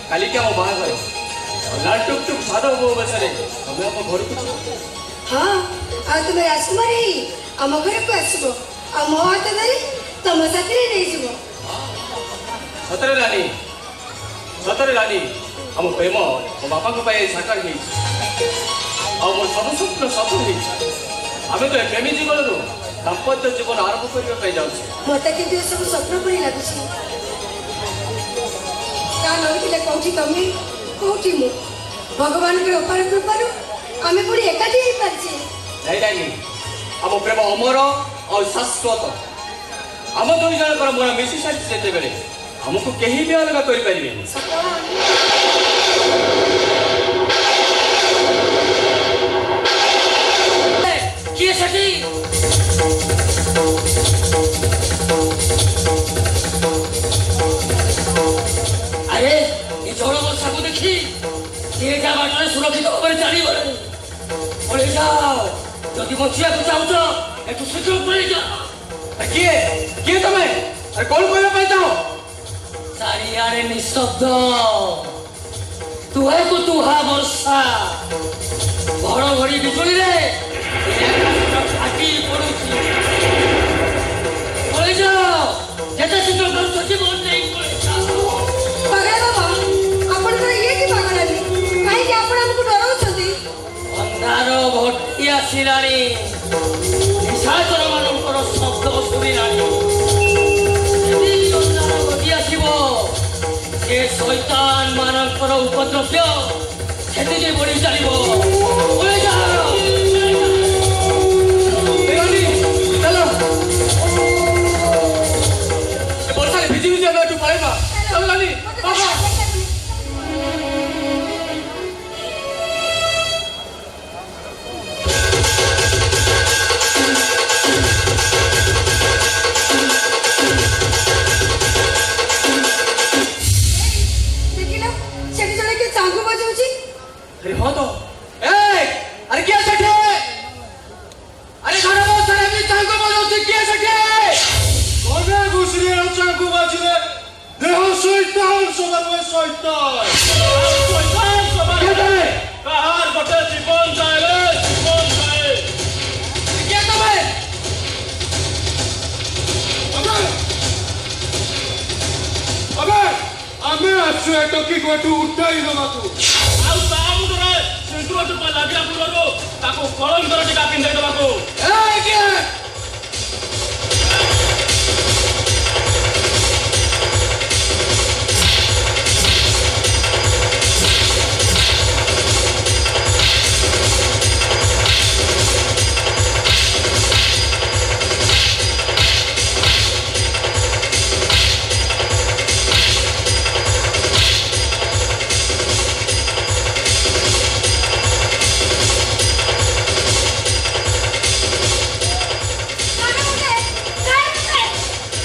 काली क्या बाहाघर लाल टुक टुक सादा बो बसरे हमें हम घर को हाँ आ तुम राजकुमारी आम घर को आसबो आ मो हाथ धरी तुम साथी नहीं जीवो सतरे रानी हम प्रेम मो बापा को पाए साकार ही आ मो सब स्वप्न सफल ही हमें तो प्रेमी जीवन रो दाम्पत्य जीवन आरंभ करबा पे जाउछ मते कि ये सब स्वप्न परी लागुछि का नथिले कोठी तमे कोठी मु भगवान के अपार कृपारु आमे पुरी एकाठी ही परछि नहीं रानी हम प्रेम अमर और शाश्वत हम दुई जन कर मोर मिसी साथी जेते बेले हमको कहीं भी अलग कर परिबे किए सखी अरे ये झोड़ वर्षा को देखी ये क्या बाटले सुरक्षित भाव चली गले पड़े जाओ जदि बचिया को चाहूच एठू शीघ्र पड़े जाओ किए किए तमे अरे कौन कहबा पाई जाओ चारियारे निशब्द तुहे को तुहा वर्षा बड़ घड़ी बिजुली रे फाटी पड़ुची पड़े जाओ जेते शीघ्र कर सची बोल नहीं पड़े जाओ पगला बाबा आपण तो ये की पागलानी काहे कि आपण हमको डराउछथि अंधार भट्टी आसिलानी निशाचर मानकर शब्द शुणिलानी यदि अंधार भट्टी आसिबो ए शैतान मानकर उपद्रव्य सेदिके बढ़ी चलिबो ओए जाओ रानी चलो वर्षा भिजी भिजी हम एठू पळेबा चल रानी बाबा देखिला सेठी जणे के चांगू बजाउछि अरे हाँ तो अरे क्या सके अरे घर में सारे भी चांगो बजाउछि क्या सके कोने घुसरी चाकू बाजिले देह शैतान सदावे शैतान सबार काहार गोटे जीवन जाए रे जीवन जाए क्या तमे अबे आमे आसु टकी गोटू उठाई दबाकू ଆଉ ତା ମୁଣ୍ଡରେ ସିନ୍ଦୁର ଟୁପା ଲାଗିଲା ପୂର୍ବରୁ ତାକୁ କଳଙ୍କର ଟିକା ପିନ୍ଧାଇ ଦେବାକୁ क्या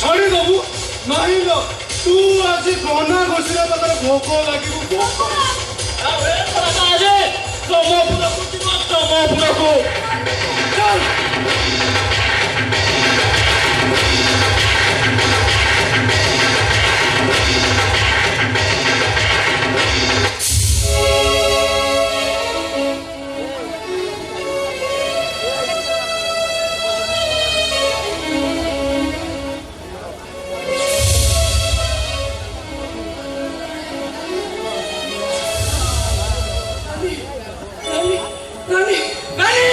ଛାଡ଼ି ଦବୁ ନାହିଁ ଲୋ ତୁ ଆଜି ଗନା ଘୋଷିଲେ ତୋର ଭୋକ ଲାଗିବୁ ଭୋକ ଆଉ ଏ ଖରାପ ଆଜି ତମପୁରକୁ ଯିବ ତମପୁରକୁ ଚାଲ रानी रानी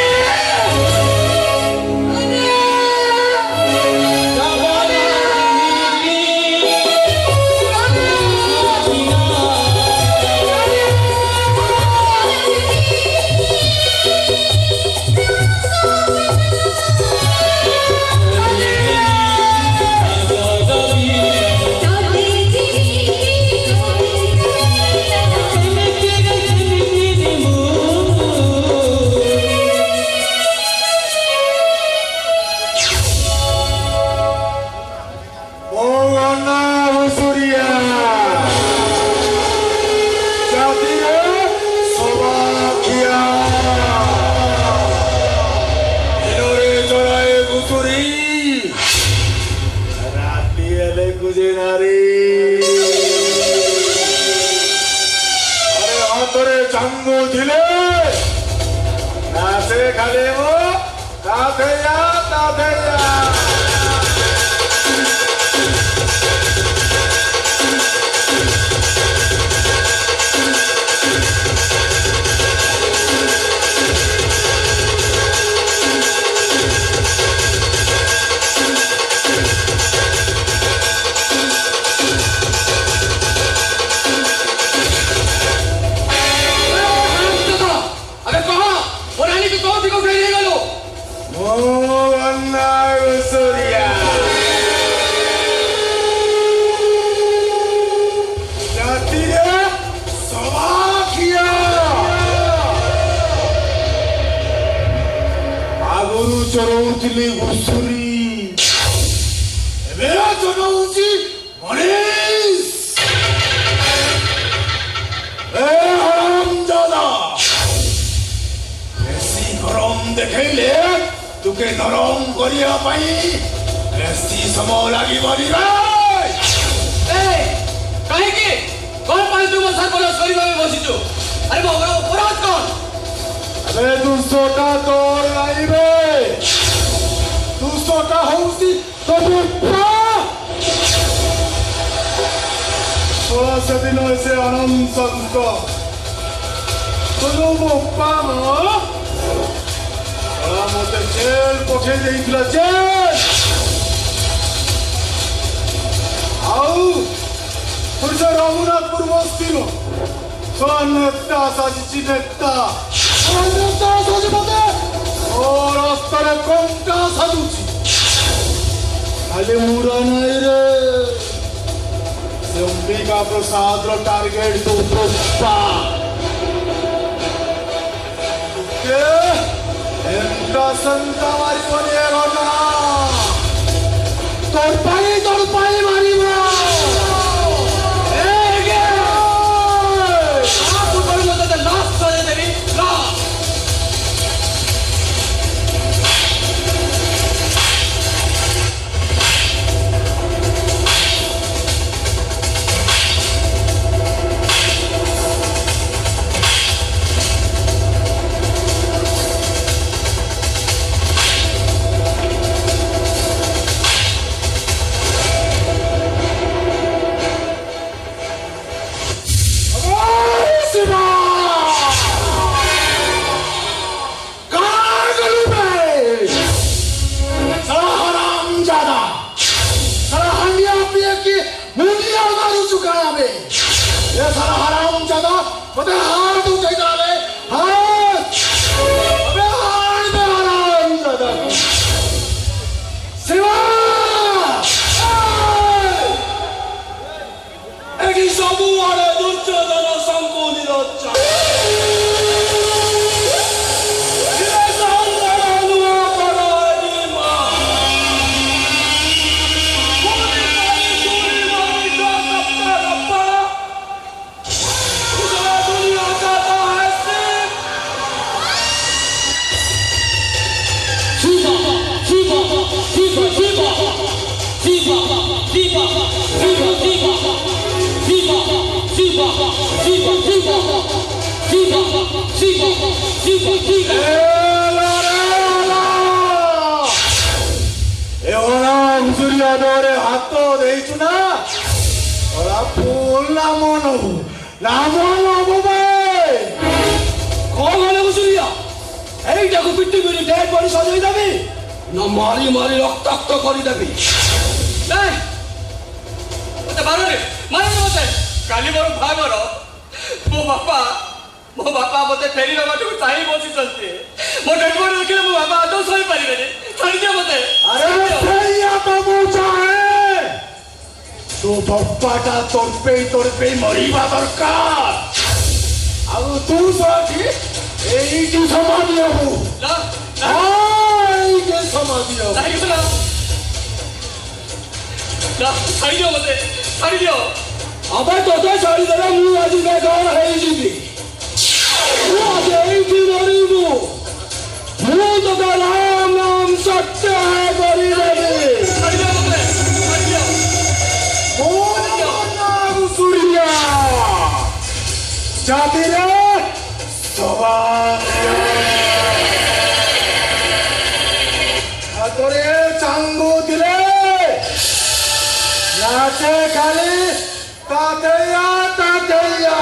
가래모 따대야 따대야 뭐나 그 소리야 자티레 소마키야 아구루 저러우틀리 구소리 에베야 저러우지 머리스 에 하람자다 ऐसी गरम देखेले तुके नरम करिया पाई ऐसी समो लागी मरी भाई କାହିଁକି କଣ ପାଇଁ ତୁ ମୋ ସାଙ୍ଗରେ ଶରୀର ବସିଛୁ ଆରେ ମୋ ଅପରାଧ କଣ अबे तू सोटा तोड़ लाई बे तू सोटा होउसी तो बुप्पा 16 दिन ऐसे अनंत संत तो जो बुप्पा म मते जेल पठे देइतला जेल आउ पुरुष रघुनाथपुर बस्तीरो नेता साजिची नेता नेता साजी मते ओ रास्तारे कंका साजुची खाली मुरा नाही रे से अंबिका प्रसाद रो टार्गेट तो पुष्पा के एंका संता मारी कोनी घटना तोर पाई मारिबो मारी मारी रक्ताक्त करिदेवी मत मारने मत काली मोर भागर मो बापा मत फेरी बाटू चाह बसी चलते मो डेड बॉडी देखिए मो बापा आदौ सही पारे छाड़ी दिया मत अरे भैया तो मुझा है तो बापाटा तोर पे मरिबा दरकार अब तू साथी एइटी समाधि हबो के समाधि हबो नहीं सुना ना छाड़ी दियो मत छाड़ी दियो अब तो छाड़ी देला मु आज मैं घर है जीवी मु आज एइटी मरिबो मु तो राम नाम सत्य है करी देबी छाड़ी दियो मत छाड़ी दियो नाम सूर्या जाति रे सवाल তাতেয়া তাতেয়া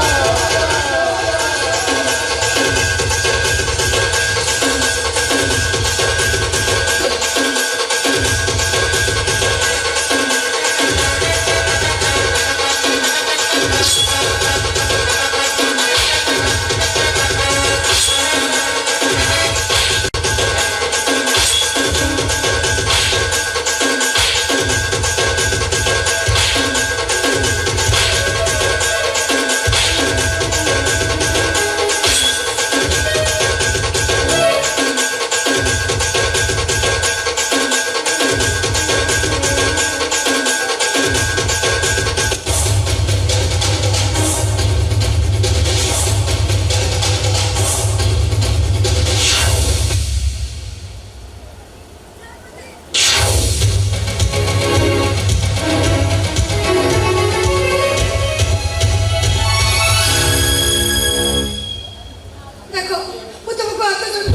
দেখো ও তোমাকে আত্মজন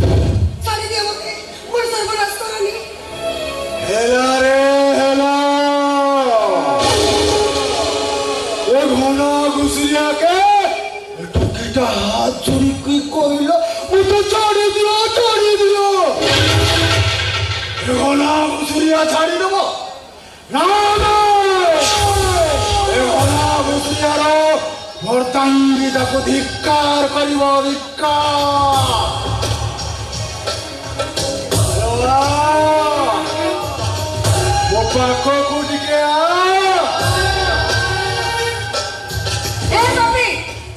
ছাড়ি দিয়ে আমাকে মোর সর্বনাশ করনি হেলা রে হেলা এ ঘনা ঘুষরিয়াকে টুকিটা হাত চুরি কি কইল ও তো ছাড়ি দিল এ ঘনা ঘুষরিয়া ছাড়ি দেব না না এ ঘনা ঘুষরিয়ার ভর্তাঙ্গি তাকে ধিক্কার করিব ধিক্কার ମୋ ପାଖକୁ ଟିକେ ଆ ଏ ବାପି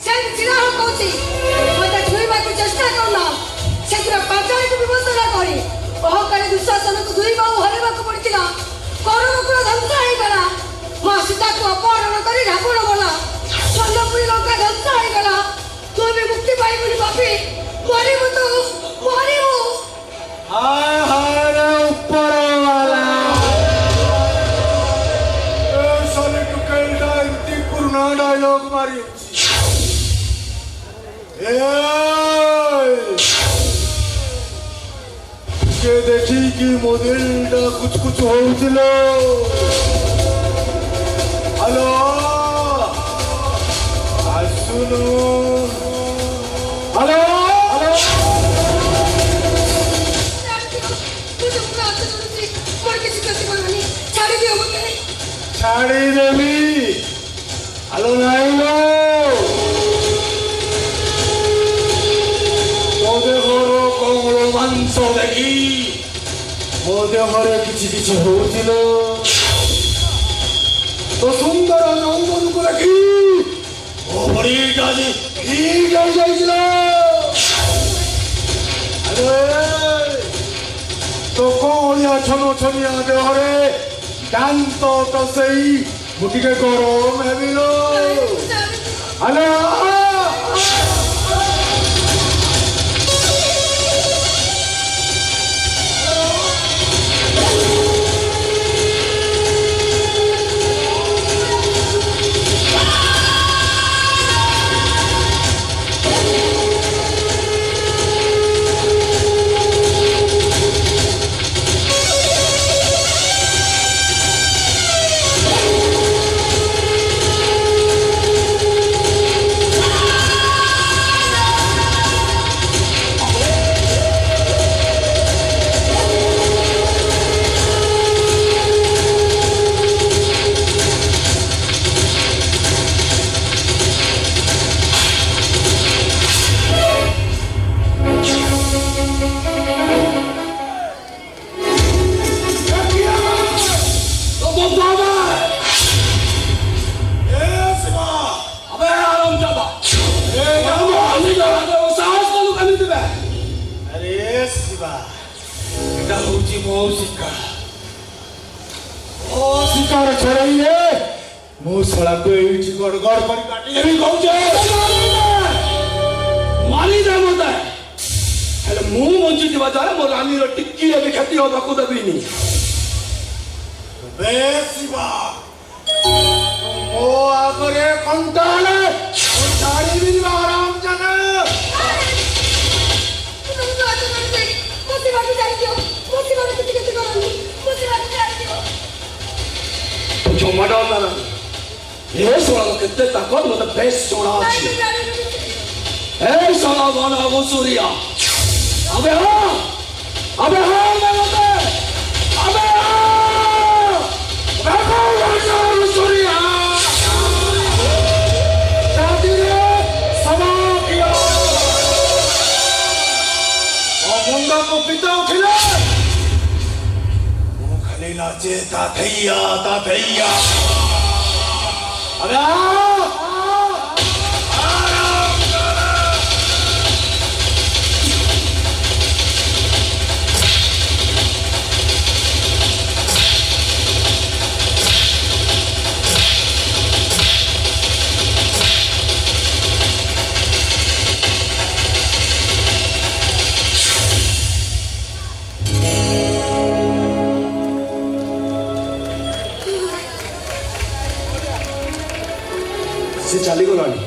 ସେ ଚିରା କହୁଛି ମତେ ଛୁଇବାକୁ ଚେଷ୍ଟା କରୁନ ସେଥିରେ ପାଞ୍ଚାଳିକୁ ବିବର୍ତ୍ତନା କରି ଅହଙ୍କାରୀ ଦୁଃଶାସନକୁ ଧୁଇବାକୁ ହରେଇବାକୁ ପଡ଼ିଥିଲା କରଣକୁଳ ଧ୍ୱଂସ ହେଇଗଲା ମା ସୀତାକୁ ଅପହରଣ କରି ରାବଣ ଗଲା ସ୍ୱର୍ଣ୍ଣପୁରୀ ଲଙ୍କା ଧ୍ୱଂସ ହେଇଗଲା ତୁ ବି ମୁକ୍ତି ପାଇବୁନି ବାପି ମରିବୁ ତୁ ମରିବୁ ହାୟ ହାୟ ରେ ଉପରବାଲା ଏ ସାଲେ ଟୁକେଲଟା ଏମିତି ପୁରୁଣା ଡାଇଲଗ ମାରି ଟିକେ ଦେଖିକି ମୋ ଦିଲଟା କୁଚ କୁଚ ହଉଥିଲ ହ୍ୟାଲୋ ଆସୁନୁ ହ୍ୟାଲୋ ছাড়ি দেবি আলো নাইলো ମୋ ଦେହର କମଳ ମାଂସ ଦେଖି ମୋ ଦେହରେ କିଛି କିଛି ହଉଥିଲ ତ ସୁନ୍ଦର ଯୌବନକୁ ଦେଖି ମୋ ବଡ଼ିଟା ଯେ ଠିକ୍ ହେଇଯାଇଥିଲା তো কলিয়া ছন ছনিয়া দেহরে দান্ত তো সেই মুটিকে গরম হেবিল হ্যালো शिकार छड़ाइए मो सड़ा को एठी गड़गड़ कर काटी एबी कहउछे मारी दे मते हेले मु मंची दिबा द्वारा मो रानी रो टिक्की एबी खेती होबा को देबिनी बे शिवा ओ आगरे कंटाले छाड़ी भी आराम जाने जमाडा ना ଏ ଶଳାକୁ କେତେ ତାକତ ମତେ ବେଶ ଜଣା ନାଇଁ ଅଛି ମୁଁ ଜାଣିନି ଏ ଶଳା ବନ ଘୁଷୁରିଆ ଆବେ ହଁ ମତେ ଆବେ ଘୁଷୁରିଆ ରାତିରେ ସମାପ୍ୟ ମୁଣ୍ଡକୁ ପିତା ଉଠିଲେ ମୁଁ ଖାଲି ନାଚେ ତା ଥैया अबे ସେ ଚାଲିଗଲାଣି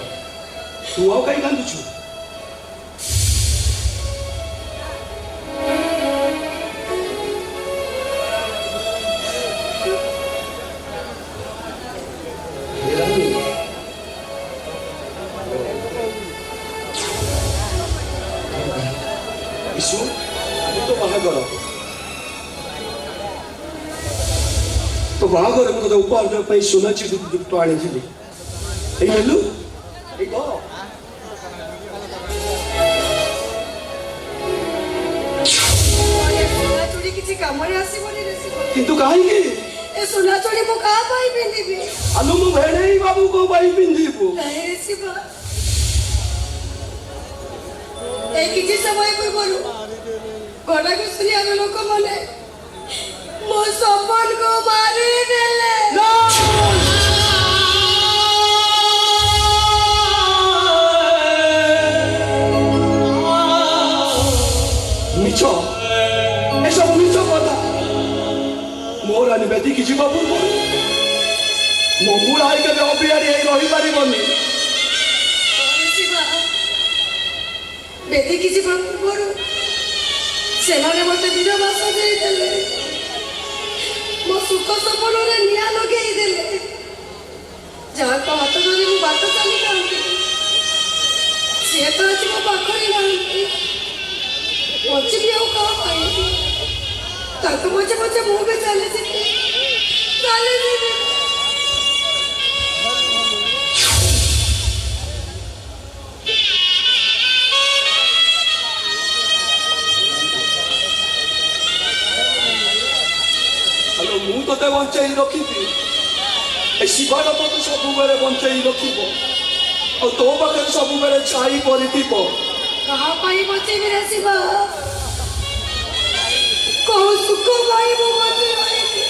ତୁ ଆଉ କାହିଁ କାନ୍ଦୁଛୁ ବିଶୁ ଆଜି ତୋ ବାହାଘର ତୋ ବାହାଘର ମୁଁ ତୋତେ ଉପହାର ଦେବା ପାଇଁ ସୁନା ଚିଠା ଆଣିଥିଲି ଏଇ ହେଲୁ ଏଇ କହ ସୁନା ଚୁଡ଼ି କିଛି କାମରେ ଆସିବନି ରେ ଶିବ କିନ୍ତୁ କାହିଁକି ଏ ସୁନା ଚୁଡ଼ି ମୁଁ କାହା ପାଇଁ ପିନ୍ଧିବି ଆଲୁ ମୁଁ ଭେଣେଇ ବାବୁ କୋଉ ପାଇଁ ପିନ୍ଧିବୁ ନାଇଁ ରେ ଶିବ এই କିଛି ସମୟ ପୂର୍ବରୁ ଗଡ଼ାକୁ ସୁରିଆର ଲୋକମାନେ ମୋ ସମ୍ବଲକୁ ମାରିଦେଲେ ମିଛ ଏସବୁ ମିଛ କଥା ମୋର ବେଦିକି ଯିବା ପୂର୍ବରୁ ମୋ ବୁଢ଼ାଇ କେବେ ଅବିହାରୀ ହେଇ ରହିପାରିବନି ବେଦିକି ଯିବା ପୂର୍ବରୁ ସେମାନେ ମୋତେ ବୀରବାସ ଦେଇଦେଲେ ମୋ ସୁଖ ସପନରେ ନିଆଁ ଲଗେଇଦେଲେ ଯାହାଙ୍କ ହାତ ଧରି ମୁଁ ବାଟ ଚାଲିଥାନ୍ତି ସିଏ ତ ଆଜି ମୋ ପାଖରେ ନାହାନ୍ତି ବଞ୍ଚିବି ଆଉ କାହା ପାଇଁ ତାଙ୍କ ପଛେ ପଛେ ମୁଁ ବି ଚାଲିଯିବି ଆଲୋ ମୁଁ ତତେ ବଞ୍ଚେଇ ରଖିବି ଏ ଶିବାଟା ତତେ ସବୁବେଳେ ବଞ୍ଚେଇ ରଖିବ ଆଉ ତୋ ପାଖରେ ସବୁବେଳେ ଛାଇ କରିଥିବ କାହା ପାଇଁ ବଞ୍ଚେଇବି ରେ ଶିବା କୋଉ ସୁଖ ପାଇଁ ମୁଁ ବଞ୍ଚି ରହିବି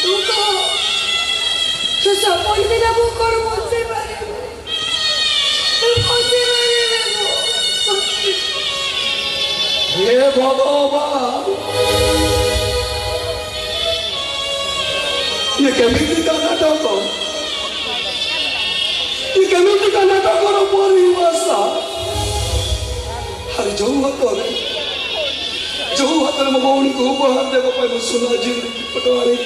ତୁ କହ ତୁ ସପନ ବିନା ମୁଁ କଣ ବଞ୍ଚେଇ ପାରିବି ହେ ଭଗବାନ ये केमितिका नाटक ये केमितिका नाटकर परिभाषा अरे जो हाथ मो भौणी को उपहार देव पाई सुना जीवन फोटो आनी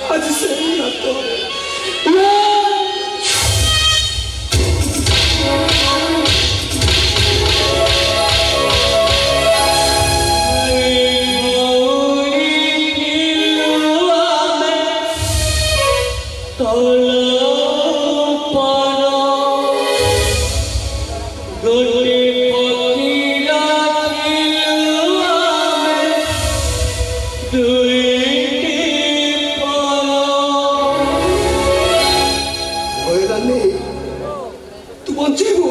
आज से हाथ तू बंचेबू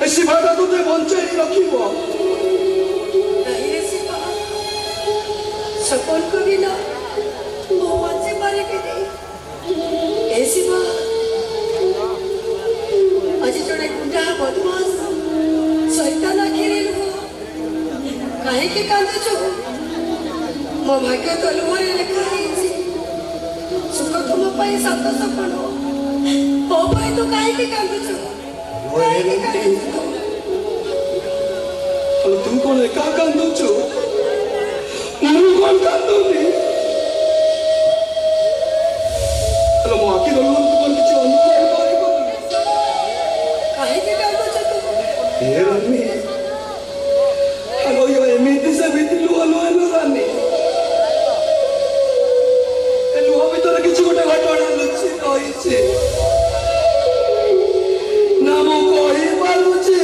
ऐसी भाषा तुझे बंचाई रखिब सपन को बिना वो बंचे पारे के नहीं ऐसी बात आज जोड़े गुंडा बदमाश शैतान आखिरी लो काहे के कांदो छो मो भाग्य तो लुहरे लिखा है सुख तुम पाई सत सपन हो भाई तो काहे के कांदो छो तू कौन एका कांदो छो ମୁଁ କଣ କାନ୍ଦୁନି ହେଲେ ମୋ ଆଖି ଦଳରୁ ତୁମର କିଛି ଅନୁଭବ କରିପାରୁନି। କାହିଁକି କାନ୍ଦୁଛ ତୁମେ? ଏ ରାନୀ ଆଗ ଏମିତି ସେମିତି ଲୁହ ନୁହେଁ ଲୋ ରାନୀ। ଏ ଲୁହ ଭିତରେ କିଛି ଗୋଟେ ଘଟଣା ଲୁଚି ରହିଛି। ନା ମୁଁ କହିପାରୁଛି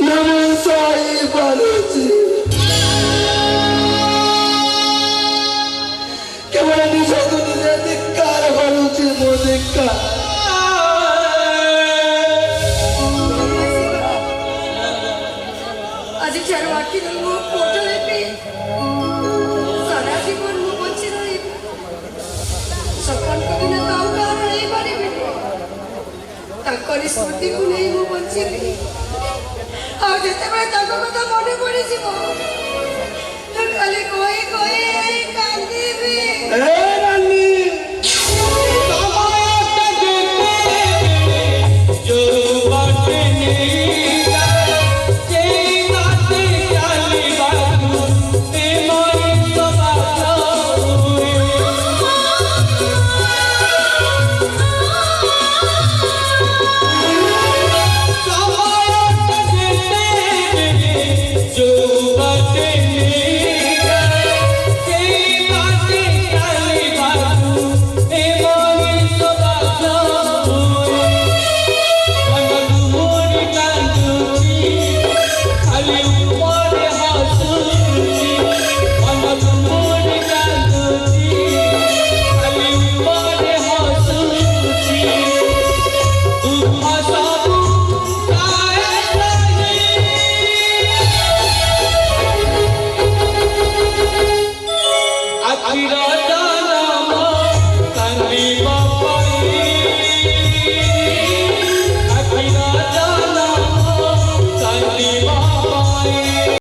ନା ମୁଁ ସହିପାରୁଛି। କେବଳ ନିଜକୁ ନିଜେ ଧିକ୍କାର କରୁଛି ମୁଁ ଧିକ୍କାର। ଆଜି ଚାରୁ ଆଖି ମୁଁ ପୋଟ ହେବି। ସାରା ଜୀବନ ମୁଁ ବଞ୍ଚି ରହିବି। ସକାଳଙ୍କ ଦିନ ତ ଆଉ କାହାର ରହିପାରିବିନି। ତାଙ୍କରି ସ୍ମୃତିକୁ ନେଇ ମୁଁ ବଞ୍ଚିବି। ଆଉ ଯେତେବେଳେ ତାଙ୍କ କଥା ମନେ ପଡ଼ିଯିବ ଖାଲି କହି କହି କାନ୍ଦିବି।